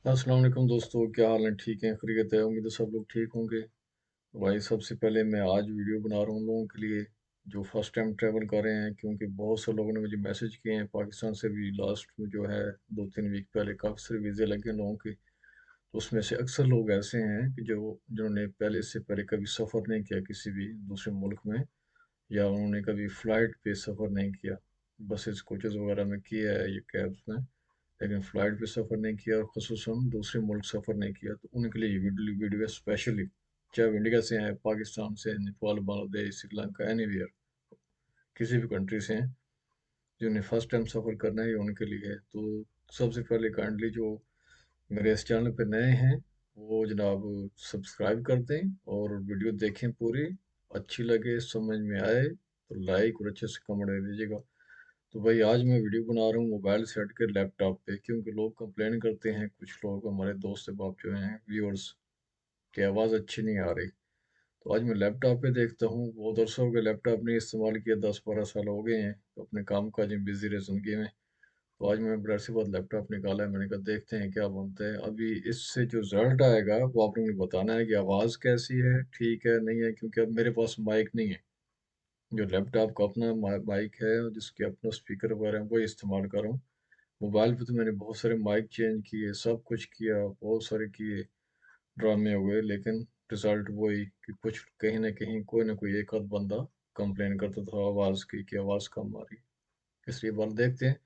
अस्सलाम वालेकुम दोस्तों, क्या हाल है? ठीक हैं, खैरियत है? उम्मीद है सब लोग ठीक होंगे। तो भाई सबसे पहले मैं आज वीडियो बना रहा हूँ उन लोगों के लिए जो फर्स्ट टाइम ट्रैवल कर रहे हैं, क्योंकि बहुत से लोगों ने मुझे मैसेज किए हैं पाकिस्तान से भी। लास्ट में जो है 2-3 वीक पहले काफ़ी सारे वीज़े लगे हैं लोगों के। तो उसमें से अक्सर लोग ऐसे हैं कि जो जिन्होंने पहले इससे पहले कभी सफ़र नहीं किया किसी भी दूसरे मुल्क में, या उन्होंने कभी फ़्लाइट पे सफ़र नहीं किया। बसेस कोचेज़ वगैरह में किया है, ये कैब्स में, लेकिन फ़्लाइट पे सफ़र नहीं किया और ख़ुसूसन दूसरे मुल्क सफ़र नहीं किया। तो उनके लिए ये वीडियो है स्पेशली। चाहे वो इंडिया से हैं, पाकिस्तान से, नेपाल, बांग्लादेश, श्रीलंका, एनीवेयर, किसी भी कंट्री से हैं, जिन्हें फ़र्स्ट टाइम सफ़र करना है, ये उनके लिए है। तो सबसे पहले काइंडली जो मेरे इस चैनल पे नए हैं, वो जनाब सब्सक्राइब कर दें और वीडियो देखें पूरी। अच्छी लगे, समझ में आए तो लाइक और अच्छे से कमेंट दे दीजिएगा। तो भाई आज मैं वीडियो बना रहा हूँ मोबाइल से हट के लैपटॉप पे, क्योंकि लोग कंप्लेन करते हैं, कुछ लोग हमारे दोस्त बाप जो हैं व्यूअर्स, की आवाज़ अच्छी नहीं आ रही। तो आज मैं लैपटॉप पे देखता हूँ, बहुत अरसा हो गया लैपटॉप नहीं इस्तेमाल किया, 10-12 साल हो गए हैं तो अपने काम काज में बिजी रहे ज़िंदगी में। तो आज मैं बड़ा सी बात लैपटॉप निकाला है, मैंने कहा देखते हैं क्या बनता है। अभी इससे जो रिजल्ट आएगा वो आप लोगों ने बताना है कि आवाज़ कैसी है, ठीक है नहीं है, क्योंकि अब मेरे पास माइक नहीं है। जो लैपटॉप का अपना माइक है जिसके अपना स्पीकर वगैरह है, वही इस्तेमाल कर रहा हूँ। मोबाइल पे तो मैंने बहुत सारे माइक चेंज किए, सब कुछ किया, बहुत सारे किए, ड्रामे हुए, लेकिन रिजल्ट वही कि कुछ कहीं ना कहीं कोई ना कोई एक आध बंदा कंप्लेन करता था आवाज़ की कि आवाज़ कम आ रही। इसलिए बार देखते हैं।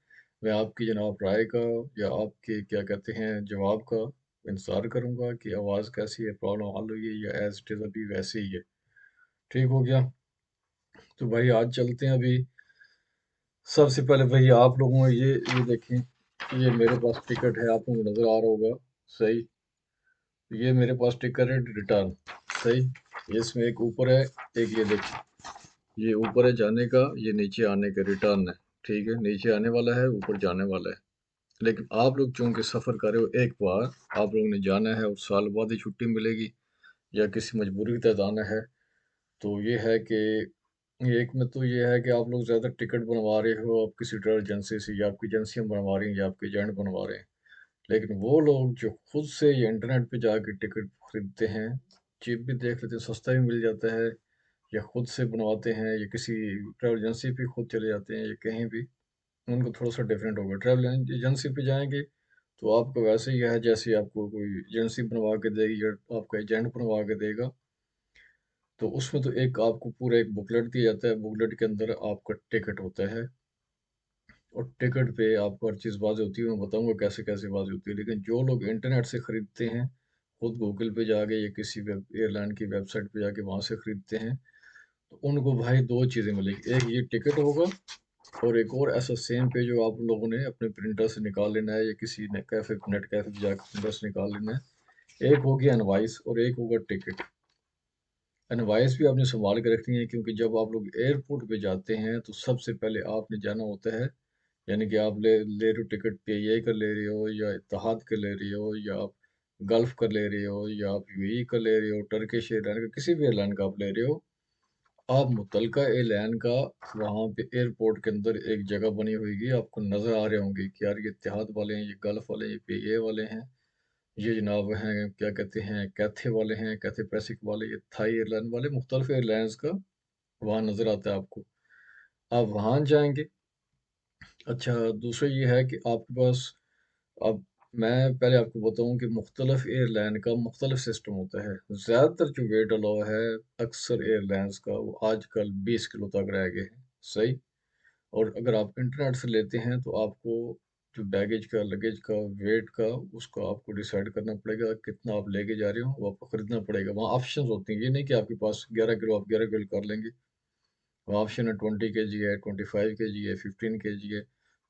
मैं आपकी जनाब राय का या आपके क्या कहते हैं जवाब का इंतज़ार करूंगा कि आवाज़ कैसी है, प्रॉब्लम हल हुई है या एज इट इज़ अभी वैसे ही है। ठीक हो गया। तो भाई आज चलते हैं अभी। सबसे पहले भाई आप लोगों को ये देखें, ये मेरे पास टिकट है, आप लोगों को नज़र आ रहा होगा। सही। ये मेरे पास टिकट है रिटर्न। सही। ये इसमें एक ऊपर है, एक ये देखिए, ये ऊपर है जाने का, ये नीचे आने का रिटर्न है। ठीक है, नीचे आने वाला है, ऊपर जाने वाला है। लेकिन आप लोग चूंकि सफ़र कर रहे हो एक बार, आप लोगों ने जाना है और साल बाद ही छुट्टी मिलेगी या किसी मजबूरी के तहत आना है, तो ये है कि एक में तो ये है कि आप लोग ज़्यादा टिकट बनवा रहे हो आप किसी ट्रैवल एजेंसी से, या आपकी एजेंसियाँ बनवा रही हैं या आपके एजेंट बनवा रहे हैं। लेकिन वो लोग जो खुद से ये इंटरनेट पे जाके टिकट खरीदते हैं, चीप भी देख लेते हैं, सस्ता भी मिल जाता है, या खुद से बनवाते हैं, या किसी ट्रैवल एजेंसी पे खुद चले जाते हैं, या कहीं भी, उनको थोड़ा सा डिफरेंट होगा। ट्रैवल एजेंसी पे जाएंगे तो आपको वैसे ही है जैसे आपको कोई एजेंसी बनवा के देगी या आपका एजेंट बनवा के देगा। तो उसमें तो एक आपको पूरा एक बुकलेट दिया जाता है, बुकलेट के अंदर आपका टिकट होता है, और टिकट पे आपको हर चीज़ वाज़ेह होती है। मैं बताऊंगा कैसे कैसे वाज़ेह होती है। लेकिन जो लोग इंटरनेट से ख़रीदते हैं, खुद गूगल पे जाके या किसी वेब एयरलाइन की वेबसाइट पे जाके वहाँ से ख़रीदते हैं, तो उनको भाई दो चीज़ें मिलेगी, एक ये टिकट होगा और एक और ऐसा सेम पेज जो आप लोगों ने अपने प्रिंटर से निकाल लेना है, या किसी ने कैफ़े नेट कैफ़े पे जाकर प्रिंटर से निकाल लेना है। एक होगी इनवॉइस और एक होगा टिकट। इनवॉइस भी आपने संभाल के रखनी है, क्योंकि जब आप लोग एयरपोर्ट पे जाते हैं तो सबसे पहले आपने जाना होता है, यानी कि आप ले रहे हो टिकट पीआईए का ले रहे हो, या इत्तेहाद का ले रहे हो, या आप गल्फ का ले रहे हो, या आप यूएई का ले रहे हो, टर्किश एयरलाइन का, किसी भी एयरलाइन का आप ले रहे हो, आप मुतलका एयरलाइन का वहाँ पे एयरपोर्ट के अंदर एक जगह बनी होगी, आपको नज़र आ रहे होंगे कि यार ये इत्तेहाद वाले हैं, ये गल्फ वाले हैं, ये पीआईए वाले हैं, ये जनाब हैं क्या कहते हैं कैथे वाले हैं, कैथे पैसिफिक वाले, ये थाई एयरलाइन वाले, मुख्तलिफ एयरलाइंस का वहाँ नज़र आता है आपको। आप वहाँ जाएंगे। अच्छा, दूसरा ये है कि आपके पास, अब मैं पहले आपको बताऊं कि मुख्तलिफ एयरलाइन का मुख्तलिफ सिस्टम होता है। ज़्यादातर जो वेट अलाउ है अक्सर एयरलाइंस का, वो आजकल 20 किलो तक रह गए हैं। सही। और अगर आप इंटरनेट से लेते हैं तो आपको जो बैगेज का, लगेज का, वेट का, उसका आपको डिसाइड करना पड़ेगा कितना आप लेके जा रहे हो, वो आपको खरीदना पड़ेगा। वहाँ ऑप्शन होते हैं, ये नहीं कि आपके पास 11 किलो आप 11 किलो कर लेंगे। ऑप्शन है 20 kg है, 25 kg है, 15 kg है।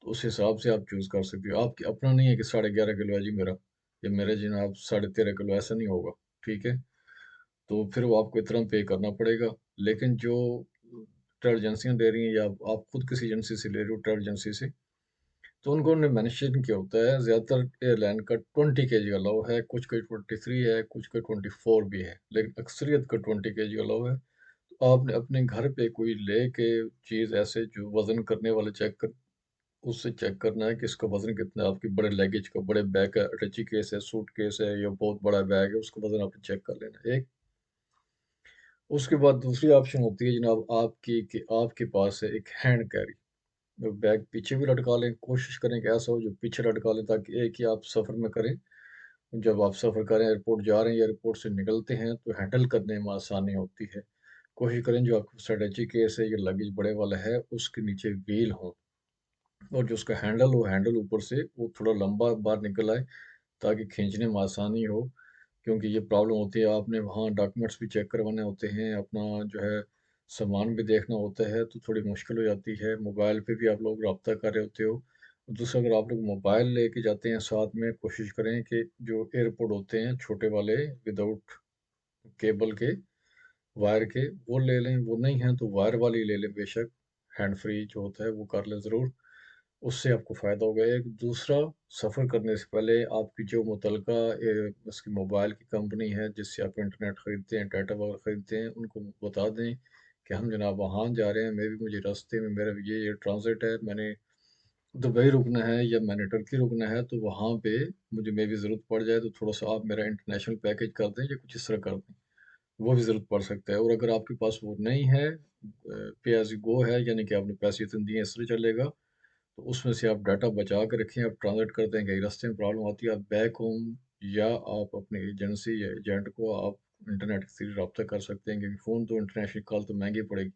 तो उस हिसाब से आप चूज़ कर सकते हो। आपकी अपना नहीं है कि 11.5 किलो है जी मेरा, या मेरे जनाब 13.5 किलो, ऐसा नहीं होगा। ठीक है। तो फिर वो आपको इतना पे करना पड़ेगा। लेकिन जो ट्रैवल एजेंसियाँ दे रही हैं, या आप खुद किसी एजेंसी से ले रहे हो ट्रैवल एजेंसी से, तो उनको उन्होंने मेंशन किया होता है, ज़्यादातर एयरलाइन का 20 kg अलाउ है, कुछ का 23 है, कुछ का 24 भी है, लेकिन अक्सरियत का 20 kg अलाउ है। तो आपने अपने घर पे कोई ले के चीज़ ऐसे जो वज़न करने वाले चेक कर उससे चेक करना है कि इसका वज़न कितना है, आपके बड़े लगेज का, बड़े बैग का अटैची केस है, सूटकेस है या बहुत बड़ा बैग है, उसका वज़न आपने चेक कर लेना है, एक। उसके बाद दूसरी ऑप्शन होती है जनाब आपकी कि आपके पास है एक हैंड कैरी। बैग पीछे भी लटका लें, कोशिश करें कि ऐसा हो जो पीछे लटका लें ताकि एक ही आप सफ़र में करें। जब आप सफ़र करें, एयरपोर्ट जा रहे हैं या एयरपोर्ट से निकलते हैं तो हैंडल करने में आसानी होती है। कोशिश करें जो आपका स्ट्रेटजी केस है या लगेज बड़े वाला है, उसके नीचे व्हील हो और जो उसका हैंडल हो, हैंडल ऊपर से वो थोड़ा लंबा बाहर निकल आए ताकि खींचने में आसानी हो। क्योंकि ये प्रॉब्लम होती है, आपने वहाँ डॉक्यूमेंट्स भी चेक करवाने होते हैं, अपना जो है सामान भी देखना होता है, तो थोड़ी मुश्किल हो जाती है। मोबाइल पे भी आप लोग रब्ता कर रहे होते हो। दूसरा, अगर आप लोग मोबाइल लेके जाते हैं साथ में, कोशिश करें कि जो एयरपोर्ट होते हैं छोटे वाले विदाउट केबल के, वायर के, वो ले लें। वो नहीं है तो वायर वाली ले लें बेशक, हैंड फ्री जो होता है वो कर लें ज़रूर। उससे आपको फ़ायदा होगा। एक दूसरा, सफ़र करने से पहले आपकी जो मुतलका उसकी मोबाइल की कंपनी है जिससे आप इंटरनेट ख़रीदते हैं, डाटा वगैरह ख़रीदते हैं, उनको बता दें कि हम जनाब वहाँ जा रहे हैं, मे बी मुझे रास्ते में मेरा ये ट्रांज़िट है, मैंने दुबई रुकना है या मैंने टर्की रुकना है, तो वहाँ पे मुझे मे बी ज़रूरत पड़ जाए तो थोड़ा-सा आप मेरा इंटरनेशनल पैकेज कर दें या कुछ इस तरह कर दें। वो भी ज़रूरत पड़ सकता है। और अगर आपके पास वो नहीं है, पे एज़ यू गो है, यानी कि आपने पैसे इतने दिए इस तरह चलेगा, तो उसमें से आप डाटा बचा के रखें। आप ट्रांज़िट करते हैं, कहीं रास्ते में प्रॉब्लम आती है, आप बैक होम या आप अपनी एजेंसी या एजेंट को आप इंटरनेट के ज़रिए रब्ता कर सकते हैं, क्योंकि फ़ोन तो इंटरनेशनल कॉल तो महँगी पड़ेगी।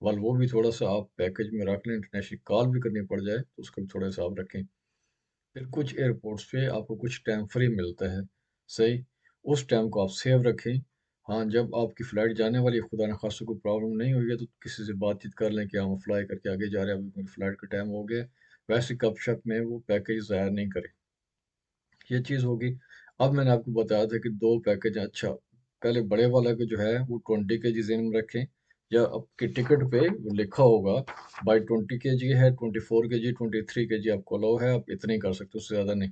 वाल वो भी थोड़ा-सा आप पैकेज में रख लें, इंटरनेशनल कॉल भी करनी पड़ जाए, तो उसका भी थोड़ा हिसाब रखें। फिर कुछ एयरपोर्ट्स पे आपको कुछ टाइम फ्री मिलता है, सही? उस टाइम को आप सेव रखें। हाँ, जब आपकी फ़्लाइट जाने वाली है, खुदा न ख़ास्ता कोई प्रॉब्लम नहीं हुई है, तो किसी से बातचीत कर लें कि हम फ्लाई करके आगे जा रहे हैं, अभी मेरी फ़्लाइट का टाइम हो गया है। वैसे गप-शप में वो पैकेज ज़ाया नहीं करें। ये चीज़ होगी। अब मैंने आपको बताया था कि 2 पैकेज हैं। अच्छा, पहले बड़े वाला का जो है वो 20 केजी ज़हन में रखें, या आपकी टिकट पे वो लिखा होगा बाय 20 केजी है, 24 केजी, 23 केजी आपको अलाउ है, आप इतना ही कर सकते हो, उससे ज़्यादा नहीं।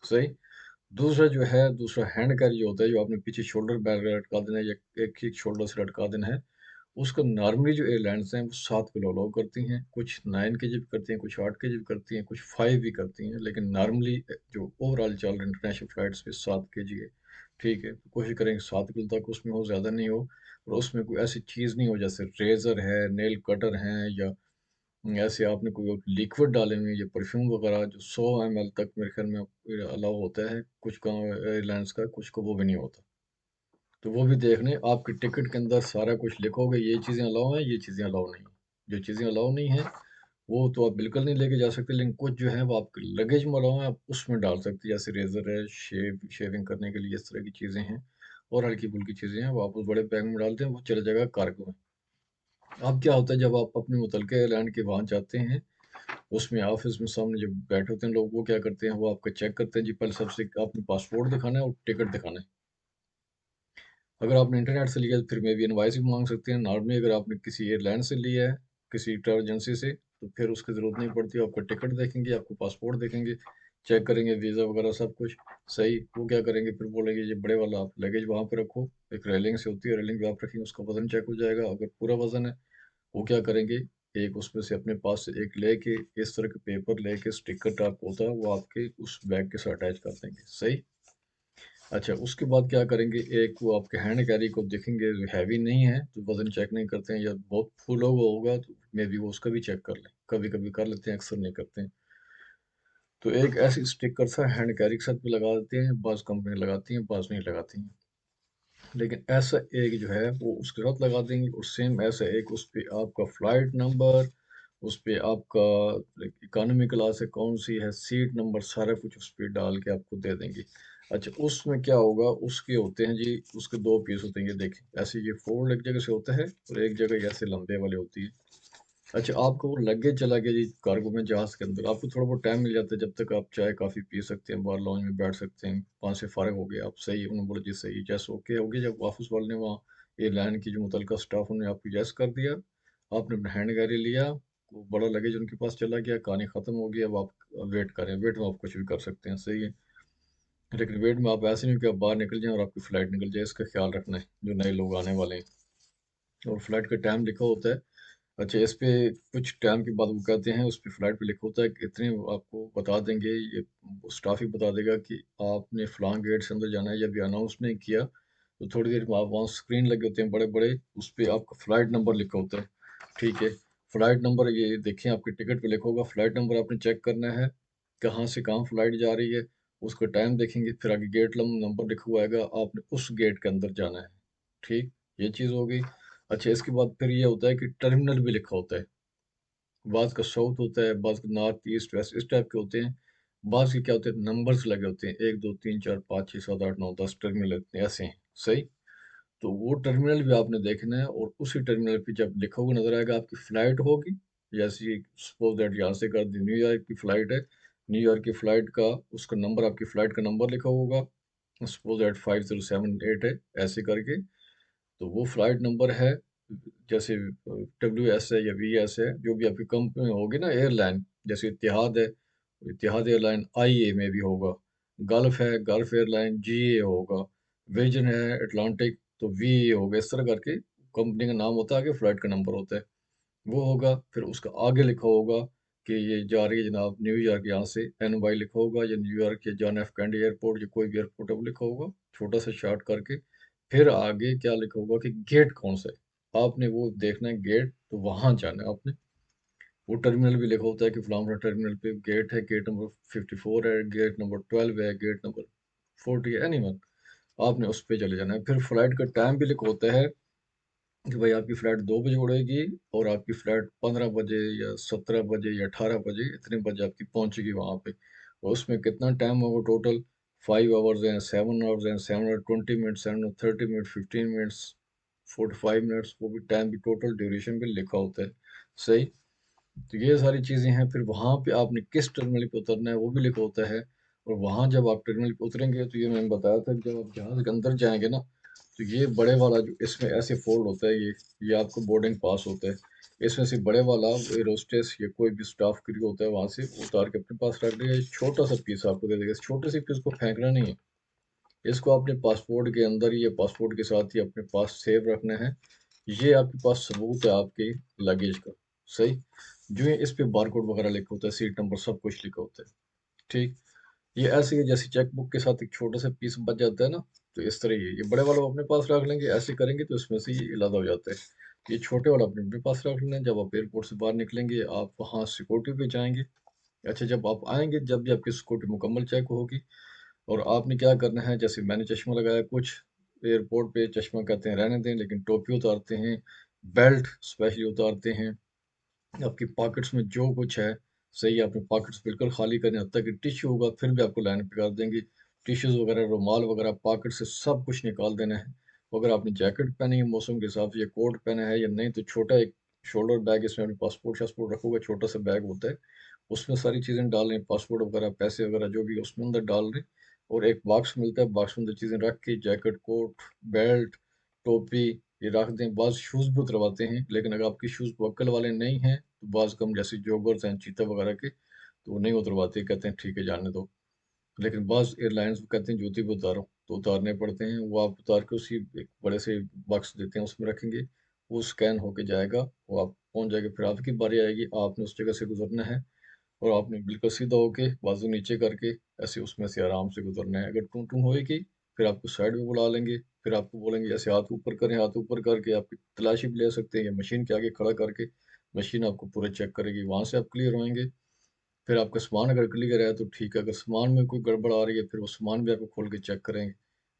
सही। दूसरा जो है, दूसरा हैंड कैरी जो होता है, जो आपने पीछे शोल्डर बैग लटका देना है या एक ही शोल्डर से लटका देना है, उसका नॉर्मली जो एयरलाइंस हैं वो 7 किलो अलाउ करती हैं, कुछ 9 केजी भी करती हैं, कुछ 8 केजी भी करती हैं, कुछ 5 भी करती हैं, लेकिन नॉर्मली जो ओवरऑल चल रहे इंटरनेशनल फ्लाइट्स पे 7 केजी है। ठीक है, तो कोशिश करेंगे 7 किलो तक उसमें हो, ज़्यादा नहीं हो। और उसमें कोई ऐसी चीज़ नहीं हो जैसे रेज़र है, नेल कटर हैं, या ऐसे आपने कोई लिक्विड डाले हुए हैं या परफ्यूम वगैरह, जो 100 ml तक मेरे ख्याल में अलाउ होता है कुछ का एयरलाइंस का, कुछ को वो भी नहीं होता। तो वो भी देख लें, आपकी टिकट के अंदर सारा कुछ लिखोगे, ये चीज़ें अलाउ हैं, ये चीज़ें अलाउ नहीं हैं। जो चीज़ें अलाउ नहीं हैं, वो तो आप बिल्कुल नहीं लेके जा सकते, लेकिन कुछ जो है वो आपके लगेज में अलाउ हैं, आप उसमें डाल सकते हैं। जैसे रेज़र है, शेविंग करने के लिए इस तरह की चीज़ें हैं, और हल्की-फुल्की चीज़ें हैं, वो आप उस बड़े बैग में डालते हैं, वो चला जाएगा कार्गो में। अब क्या होता है, जब आप अपने मुतलके एयरलाइन के वहाँ जाते हैं, उसमें ऑफ़िस में सामने जब बैठे होते हैं लोग, वो क्या करते हैं, वो आपका चेक करते हैं जी, पहले सबसे आपने पासपोर्ट दिखाना है और टिकट दिखाना है। अगर आपने इंटरनेट से लिया है, तो फिर मे बी इनवॉइस भी माँग सकते हैं। नॉर्मली अगर आपने किसी एयरलाइन से लिया है, किसी ट्रैवल एजेंसी से, तो फिर उसकी ज़रूरत नहीं पड़ती। आपका टिकट देखेंगे, आपको पासपोर्ट देखेंगे, चेक करेंगे वीज़ा वगैरह सब कुछ, सही। वो क्या करेंगे, फिर बोलेंगे ये बड़े वाला आप लगेज वहाँ पे रखो। एक रेलिंग से होती है, रेलिंग पे आप रखेंगे, उसका वज़न चेक हो जाएगा। अगर पूरा वज़न है, वो क्या करेंगे, एक उसमें से अपने पास से एक लेके, इस तरह के पेपर लेके, स्टिकर टाइप होता है, वो आपके उस बैग के साथ अटैच कर देंगे, सही। अच्छा, उसके बाद क्या करेंगे, एक वो आपके हैंड कैरी को देखेंगे, हैवी नहीं है तो वज़न चेक नहीं करते हैं, या बहुत फुला हुआ होगा तो मे बी वो उसका भी चेक कर लें। कभी-कभी कर लेते हैं, अक्सर नहीं करते हैं। तो एक ऐसी स्टिकर सा हैंड कैरी के साथ भी लगा देते हैं, बाज़ कंपनी लगाती हैं, बाज़ नहीं लगाती हैं। लेकिन ऐसा एक जो है वो उसके साथ लगा देंगे, और सेम ऐसा एक उस पे आपका फ्लाइट नंबर, उस पे आपका इकॉनमी क्लास है कौन सी है, सीट नंबर, सारा कुछ उस पे डाल के आपको दे देंगे। अच्छा, उसमें क्या होगा, उसके होते हैं जी, उसके 2 पीस होते हैं, ये देखें ऐसे, ये फोल्ड एक जगह से होता है और एक जगह ऐसे लंबे वाले होती है। अच्छा, आपको वो लगेज चला गया जी कार्गो में, जहाज़ के अंदर, आपको थोड़ा बहुत टाइम मिल जाता है, जब तक आप चाय कॉफ़ी पी सकते हैं, बाहर लॉन्ज में बैठ सकते हैं, वहाँ से फ़ारिग हो गए आप, सही। उन्होंने बोला जी सही, जैस ओके हो गया। जब ऑफिस वाले ने वहाँ एयरलाइन की जो मुतलका स्टाफ, उन्होंने आपको यस कर दिया, आपने अपना हैंड कैरी लिया, वो बड़ा लगेज उनके पास चला गया, कहानी ख़त्म हो गई। अब आप वेट करें, वेट में आप कुछ भी कर सकते हैं, सही है। लेकिन वेट में आप ऐसे नहीं कि आप बाहर निकल जाएँ और आपकी फ़्लाइट निकल जाए, इसका ख्याल रखना है जो नए लोग आने वाले हैं। और फ्लाइट का टाइम लिखा होता है, अच्छा, इस पे कुछ टाइम के बाद वो कहते हैं, उस पे फ्लाइट पे लिखा होता है कि इतने, वो आपको बता देंगे, ये स्टाफ ही बता देगा कि आपने फलां गेट से अंदर जाना है। जब ये अनाउंस नहीं किया तो थोड़ी देर बाद वहाँ स्क्रीन लगे होते हैं बड़े बड़े, उस पे आपका फ्लाइट नंबर लिखा होता है। ठीक है, फ्लाइट नंबर ये देखें, आपके टिकट पे लिखा होगा फ्लाइट नंबर, आपने चेक करना है कहाँ से कहाँ फ्लाइट जा रही है, उसका टाइम देखेंगे, फिर आगे गेट नंबर लिखा हुआ आएगा, आपने उस गेट के अंदर जाना है। ठीक, ये चीज़ हो गई। अच्छा, इसके बाद फिर ये होता है कि टर्मिनल भी लिखा होता है। बाज़ का साउथ होता है, बाज़ का नॉर्थ, ईस्ट, वेस्ट, इस टाइप के होते हैं। बाज़ के क्या होते हैं, नंबर्स लगे होते हैं, 1 2 3 4 5 6 7 8 9 10 टर्मिनल इतने ऐसे हैं। सही, तो वो टर्मिनल भी आपने देखना है, और उसी टर्मिनल पे जब लिखा हुआ नजर आएगा आपकी फ्लाइट होगी, जैसे सपोज दैट यहाँ से कर दी न्यूयॉर्क की फ्लाइट है, न्यूयॉर्क की फ्लाइट का उसका नंबर, आपकी फ्लाइट का नंबर लिखा होगा, सपोज दैट 5078 है, ऐसे करके। तो वो फ्लाइट नंबर है, जैसे WS है या VS है, जो भी आपकी कंपनी होगी ना एयरलाइन, जैसे इतिहाद है, इतिहाद एयरलाइन IA में भी होगा, गल्फ है, गल्फ एयरलाइन GA होगा, विजन है अटलांटिक तो VA होगा, इस तरह करके कंपनी का नाम होता है, आगे फ्लाइट का नंबर होता है, वो होगा। फिर उसका आगे लिखा होगा कि ये जा रही है जनाब न्यूयॉर्क, यहाँ से NY लिखा होगा, या न्यूयॉर्क या जॉन एफ कैंडी एयरपोर्ट या कोई भी एयरपोर्ट है वो लिखा होगा, छोटा सा शॉर्ट करके। फिर आगे क्या लिखा होगा कि गेट कौन सा है, आपने वो देखना है गेट, तो वहां जाना है आपने। वो टर्मिनल भी लिखा होता है कि फलाना टर्मिनल पे गेट है, गेट नंबर 54 है, गेट नंबर 12 है, गेट नंबर 40 है, एनी वन, आपने उस पे चले जाना है। फिर फ्लाइट का टाइम भी लिखा होता है कि भाई आपकी फ्लाइट 2 बजे उड़ेगी, और आपकी फ्लाइट 15 बजे या 17 बजे या 18 बजे, इतने बजे आपकी पहुंचेगी वहां पे। और उसमें कितना टाइम होगा टोटल, 5 आवर्स हैं, 7 आवर्स हैं, 7 hour 20 minute, 7 hour 30 minute, 15 minutes, 45 minutes, वो भी टाइम भी टोटल ड्यूरेशन भी लिखा होता है। सही, तो ये सारी चीज़ें हैं। फिर वहाँ पे आपने किस टर्मिनल पे उतरना है वो भी लिखा होता है। और वहाँ जब आप टर्मिनल पे उतरेंगे, तो ये मैंने बताया था कि जब आप जहाज़ के अंदर जाएंगे ना, तो ये बड़े वाला जो इसमें ऐसे फोल्ड होता है, ये आपको बोर्डिंग पास होता है। इसमें से बड़े वाला एरोस्टेस या कोई भी स्टाफ क्रू होता है, वहाँ से उतार के अपने पास रख देगा। एक छोटा सा पीस आपको दे देगा, इस छोटे से पीस को फेंकना नहीं है, इसको अपने पासपोर्ट के अंदर ही या पासपोर्ट के साथ ही अपने पास सेव रखना है। ये आपके पास सबूत है आपके लगेज का। सही, जो है इस पे बारकोड वगैरह लिखा होता है, सीट नंबर सब कुछ लिखा होता है। ठीक, ये ऐसे ही है जैसे चेक बुक के साथ एक छोटा सा पीस बच जाता है ना, तो इस तरह ये बड़े वाला अपने पास रख लेंगे, ऐसे करेंगे तो इसमें से ये अलग हो जाता है। ये छोटे वाला अपने अपने पास रख लेना है। जब आप एयरपोर्ट से बाहर निकलेंगे, आप वहाँ सिक्योरिटी पे जाएंगे। अच्छा, जब आप आएंगे, जब भी आपकी सिक्योरिटी मुकम्मल चेक होगी, और आपने क्या करना है, जैसे मैंने चश्मा लगाया, कुछ एयरपोर्ट पे चश्मा कहते हैं रहने दें, लेकिन टोपी उतारते हैं, बेल्ट स्पेशली उतारते हैं, आपकी पॉकेट्स में जो कुछ है, सही है, अपने पॉकेट्स बिल्कुल खाली करें, हद तक कि टिश्यू होगा फिर भी आपको लाइन पे कर देंगे। टिश्यूज वगैरह, रुमाल वगैरह पॉकेट से सब कुछ निकाल देना है। अगर आपने जैकेट पहनी है मौसम के हिसाब से, या कोट पहना है, या नहीं तो छोटा एक शोल्डर बैग, इसमें अपने पासपोर्ट शासपोर्ट रखोगे, छोटा सा बैग होता है, उसमें सारी चीज़ें डाल रहे हैं, पासपोर्ट वगैरह, पैसे वगैरह जो भी है उसमें अंदर डाल रहे हैं। और एक बॉक्स मिलता है, बॉक्स में अंदर चीज़ें रख के, जैकेट, कोट, बेल्ट, टोपी, ये रख दें। बाज़ शूज़ भी उतरवाते हैं, लेकिन अगर आपके शूज़ बक्कल वाले नहीं हैं, तो बाज़ कम जैसे जॉगर्स हैं चीता वगैरह के, तो वो नहीं उतरवाते, कहते हैं ठीक है जाने दो। लेकिन बाज़ एयरलाइंस कहते हैं जूते भी उतारो, तो उतारने पड़ते हैं। वो आप उतार के उसी एक बड़े से बॉक्स देते हैं, उसमें रखेंगे, वो स्कैन होके जाएगा, वो आप पहुंच जाएगा, फिर आपकी बारी आएगी, आपने उस जगह से गुजरना है, और आपने बिल्कुल सीधा होके बाजू नीचे करके ऐसे उसमें से आराम से गुजरना है। अगर टूं टूं होएगी, फिर आपको साइड में बुला लेंगे, फिर आपको बोलेंगे ऐसे हाथ ऊपर करें, हाथ ऊपर करके आपकी तलाशी भी ले सकते हैं, या मशीन के आगे खड़ा करके मशीन आपको पूरा चेक करेगी, वहां से आप क्लियर होएंगे। फिर आपका सामान अगर क्लियर है तो ठीक है, अगर सामान में कोई गड़बड़ आ रही है, फिर वो सामान भी आपको खोल के चेक करेंगे।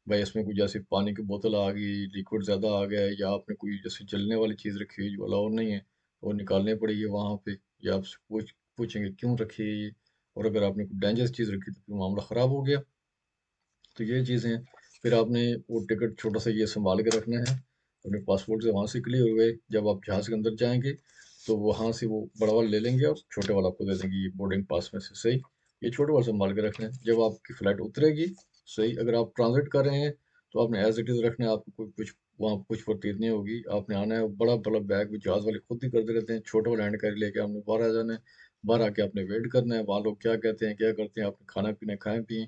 भाई इसमें कोई जैसे पानी की बोतल आ गई, लिक्विड ज़्यादा आ गया है, या आपने कोई जैसे जलने वाली चीज़ रखी हुई जो अलाउ नहीं है, वो निकालनी पड़ेगी वहाँ पे, या आपसे पूछेंगे क्यों रखी है ये। और अगर आपने कोई डेंजरस चीज़ रखी तो फिर मामला ख़राब हो गया। तो ये चीज़ें, फिर आपने वो टिकट छोटा सा ये संभाल के रखना है, अपने पासपोर्ट से वहाँ से क्लियर हुए, जब आप जहाज़ के अंदर जाएंगे, तो वहाँ से वो बड़ा वाला ले लेंगे और छोटे वाला आपको दे देंगे, ये बोर्डिंग पास में से। सही, ये छोटे वाला संभाल के रखना है। जब आपकी फ़्लाइट उतरेगी, सही, अगर आप ट्रांजिट कर रहे हैं, तो आपने एज इट इज़ रखना है, आपको कोई कुछ वहाँ कुछ फरतीत नहीं होगी। आपने आना है, बड़ा बड़ा बैग भी जहाज़ वाले खुद ही करते रहते हैं, छोटा वाला हैंड कैरी लेके आपने बाहर आ जाना है। बाहर आके आपने वेट करना है, वहाँ लोग क्या कहते हैं क्या करते हैं, आपने खाना पीना खाएं पिए,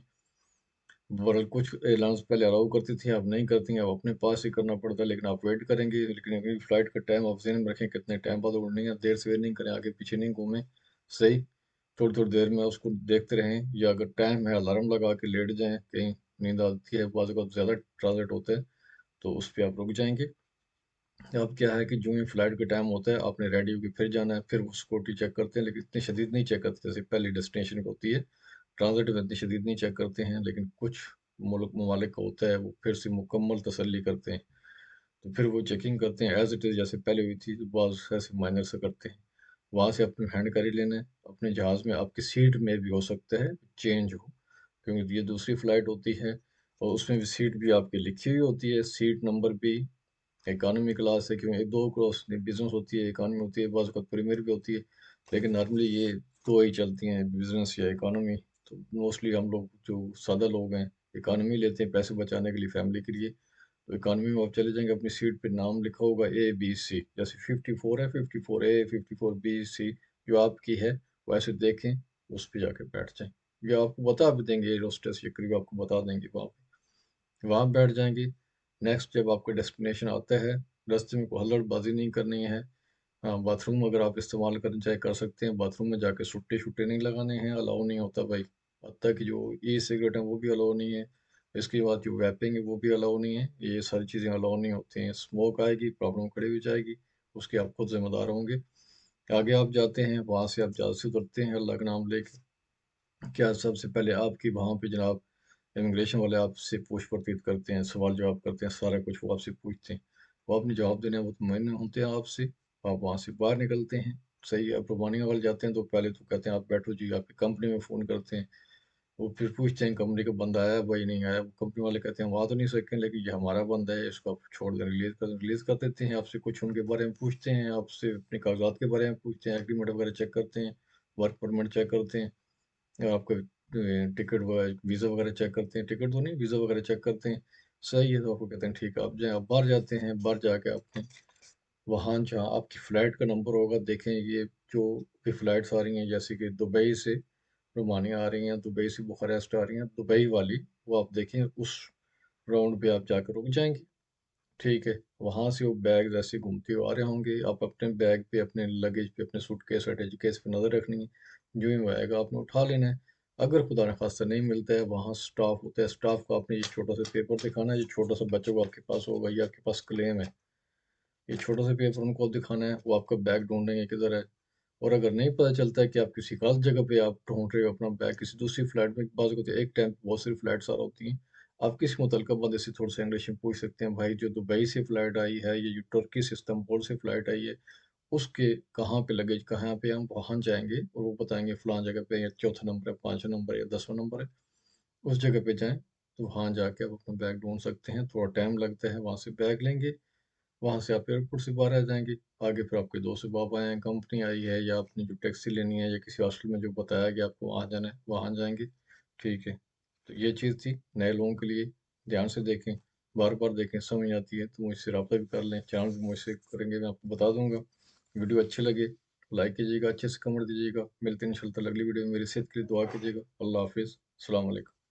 वरना कुछ एयरलाइंस पहले अलाउ करती थी, अब नहीं करती हैं, अब अपने पास ही करना पड़ता है, लेकिन आप वेट करेंगे, लेकिन अभी फ्लाइट का टाइम आप ज़हन में रखें कितने टाइम बाद उड़नी है, देर सवेर नहीं करें, आगे पीछे नहीं घूमें, सही। थोड़ी-थोड़ी देर में उसको देखते रहें, या अगर टाइम है अलार्म लगा के लेट जाएँ, कहीं नींद आती है, बाज़ औक़ात ज़्यादा ट्रांज़िट होता है, तो उस पे आप रुक जाएँगे। अब क्या है कि जो ही फ्लाइट का टाइम होता है, आपने रेडी होके फिर जाना है, फिर वो सिक्योरिटी चेक करते हैं, लेकिन इतनी शदीद नहीं चेक करते जैसे पहली डेस्टिनेशन पे होती है। ट्रांज़िट में इतनी शदीद नहीं चेक करते हैं, लेकिन कुछ मुल्क ममालिक का होता है, वो फिर से मुकम्मल तसल्ली करते हैं। तो फिर वो चेकिंग करते हैं एज़ इट इज़ जैसे पहले हुई थी, तो बाज़ ऐसे माइनर सा करते हैं। वहाँ से अपनी हैंड कैरी लेना है, अपने जहाज़ में आपकी सीट में भी हो सकता है चेंज हो, क्योंकि ये दूसरी फ़्लाइट होती है और उसमें भी सीट भी आपकी लिखी हुई होती है, सीट नंबर भी इकॉनमी क्लास है, क्योंकि 2 क्लास बिज़नेस होती है, इकॉनमी होती है, बाज़ औक़ात प्रीमियर भी होती है, लेकिन नॉर्मली ये 2 ही चलती हैं, बिज़नेस या इकॉनमी। तो मोस्टली हम लोग जो सादा लोग हैं, इकॉनमी लेते हैं पैसे बचाने के लिए, फैमिली के लिए। तो इकॉनमी में आप चले जाएँगे, अपनी सीट पे नाम लिखा होगा ए, बी, सी, जैसे 54 है, 54 ए, 54 बी, सी, जो आपकी है, वैसे देखें, उस पे जाके बैठ जाएँ। या आपको बता भी देंगे एयर होस्टेस या करीब आपको बता देंगे वहाँ पे। वहाँ बैठ जाएँगे। नेक्स्ट जब आपका डेस्टिनेशन आता है, रास्ते में कोई हुल्लड़बाज़ी नहीं करनी है। हाँ, बाथरूम अगर आप इस्तेमाल करना चाहें कर सकते हैं, बाथरूम में जाके सुट्टे-शुट्टे नहीं लगाने हैं, अलाउ नहीं होता भाई। हत्ता कि जो ई-सिगरेट है वो भी अलाउ नहीं है। इसके बाद जो वेपिंग है वो भी अलाउ नहीं है। ये सारी चीज़ें अलाउ नहीं होती हैं। स्मोक आएगी, प्रॉब्लम खड़ी हो जाएगी, उसके आप खुद ज़िम्मेदार होंगे। आगे आप जाते हैं, वहाँ से आप जहाज़ से उतरते हैं अल्लाह का नाम लेके। क्या सबसे पहले आपकी वहाँ पे जनाब इमिग्रेशन वाले आपसे पूछ-परछ करते हैं, सवाल-जवाब करते हैं, सारा कुछ वो आपसे पूछते हैं। वो आपने जवाब देना है, वो मुतमईन होते हैं आपसे, आप वहाँ से बाहर निकलते हैं। सही है, आप रोमानिया वाले जाते हैं तो पहले तो कहते हैं आप बैठो जी, आपकी कंपनी में फ़ोन करते हैं। वो फिर पूछते हैं कंपनी का बंदा आया है भाई, नहीं आया? कंपनी वाले कहते हैं हम आ तो नहीं सकें, लेकिन ये हमारा बंदा है, इसको आप छोड़ दें, रिलीज़ कर देते हैं। आपसे कुछ उनके बारे में पूछते हैं, आपसे अपने कागज़ात के बारे में पूछते हैं, एग्रीमेंट वगैरह चेक करते हैं, वर्क परमिट चेक करते हैं। आपका टिकट वीज़ा वगैरह चेक करते हैं, टिकट तो नहीं, वीज़ा वगैरह चेक करते हैं। सही है, तो आपको कहते हैं ठीक है, आप जाएँ, आप बाहर जाते हैं, बाहर जाके आपने वहाँ जहाँ आपकी फ़्लाइट का नंबर होगा, देखें ये जो भी फ़्लाइट्स आ रही हैं, जैसे कि दुबई से रोमानिया आ रही हैं, दुबई से बुखारेस्ट आ रही हैं, दुबई वाली, वो आप देखें उस राउंड पे आप जाकर रुक जाएँगे। ठीक है, वहाँ से वो बैग्स ऐसे घूमते हुए आ रहे होंगे, आप अपने बैग पे, अपने लगेज पे, अपने सूटकेस अटैचीकेस पे नज़र रखनी है, जो ही वो आएगा आपने उठा लेना है। अगर खुदा न ख़ास्ता नहीं मिलता है, वहाँ स्टाफ होता है, स्टाफ को आपने ये छोटा-सा पेपर दिखाना है, ये छोटा-सा बच्चों को आपके पास होगा, ये आपके पास क्लेम है, ये छोटा-सा पेपर उनको दिखाना है, वो आपका बैग ढूँढेंगे किधर है। और अगर नहीं पता चलता है कि आप किसी ख़ास जगह पे आप ढूँढ रहे हो अपना बैग किसी दूसरी फ़्लाइट में, बाज़ होते हैं एक टाइम पे बहुत सारी फ़्लाइट्स आ रही होती हैं। आप किसी मुतल्लिका बंदे से थोड़ा-सा इंग्लिश में पूछ सकते हैं, भाई जो दुबई से फ़्लाइट आई है, ये जो टर्की से इस्तांबुल से फ़्लाइट आई है, उसके कहाँ पे लगेज कहाँ पे हम वहाँ जाएँगे और वो बताएँगे फ़लाँ जगह पे, या चौथा नंबर है, 5वाँ नंबर है या 10वाँ नंबर है, उस जगह पे जाएँ। तो वहाँ जाके आप अपना बैग ढूँढ सकते हैं, थोड़ा टाइम लगता है, वहाँ से बैग लेंगे, वहाँ से आप एयरपोर्ट से बाहर आ जाएँगे। आगे फिर आपके दोस्त बाब आए हैं, कंपनी आई है, या आपने जो टैक्सी लेनी है, या किसी हॉस्टल में जो बताया कि आपको वहाँ जाना है, वहाँ जाएँगे। ठीक है। तो ये चीज़ थी नए लोगों के लिए, ध्यान से देखें, बार-बार देखें, समझ आती है तो मुझसे राब्ता भी कर लें, चैनल भी मुझसे करेंगे, मैं आपको बता दूँगा। वीडियो अच्छी लगे, लाइक कीजिएगा, अच्छे से कमेंट दीजिएगा। मिलते हैं इंशाअल्लाह अगली वीडियो में, मेरी सेहत के लिए दुआ कीजिएगा। अल्लाह हाफ़िज़, अस्सलाम वालेकुम।